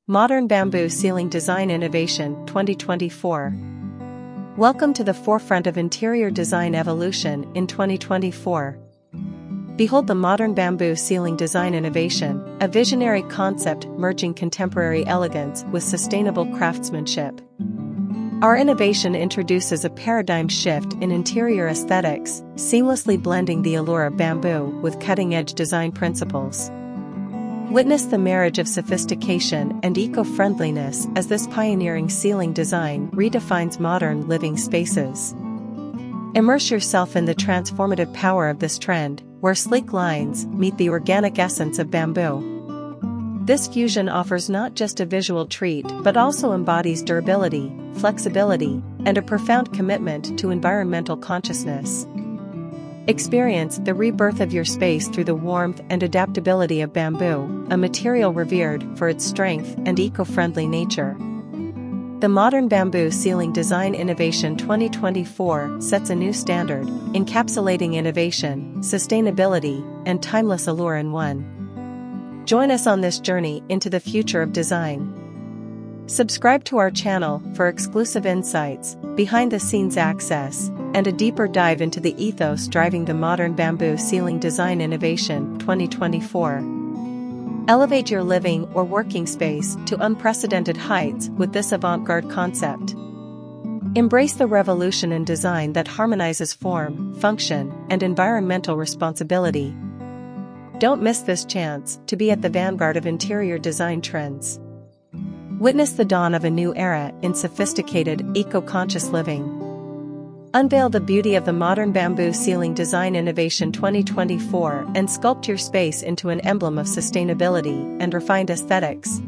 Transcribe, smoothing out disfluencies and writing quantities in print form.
Modern Bamboo Ceiling Design Innovation 2024. Welcome to the forefront of interior design evolution in 2024. Behold the modern bamboo ceiling design innovation, a visionary concept merging contemporary elegance with sustainable craftsmanship. Our innovation introduces a paradigm shift in interior aesthetics, seamlessly blending the allure of bamboo with cutting-edge design principles. Witness the marriage of sophistication and eco-friendliness as this pioneering ceiling design redefines modern living spaces. Immerse yourself in the transformative power of this trend, where sleek lines meet the organic essence of bamboo. This fusion offers not just a visual treat but also embodies durability, flexibility, and a profound commitment to environmental consciousness. Experience the rebirth of your space through the warmth and adaptability of bamboo, a material revered for its strength and eco-friendly nature. The modern bamboo ceiling design innovation 2024 sets a new standard, encapsulating innovation, sustainability, and timeless allure in one. Join us on this journey into the future of design. Subscribe to our channel for exclusive insights, behind-the-scenes access, and a deeper dive into the ethos driving the modern bamboo ceiling design innovation 2024. Elevate your living or working space to unprecedented heights with this avant-garde concept. Embrace the revolution in design that harmonizes form, function, and environmental responsibility. Don't miss this chance to be at the vanguard of interior design trends. Witness the dawn of a new era in sophisticated, eco-conscious living. Unveil the beauty of the modern bamboo ceiling design innovation 2024 and sculpt your space into an emblem of sustainability and refined aesthetics.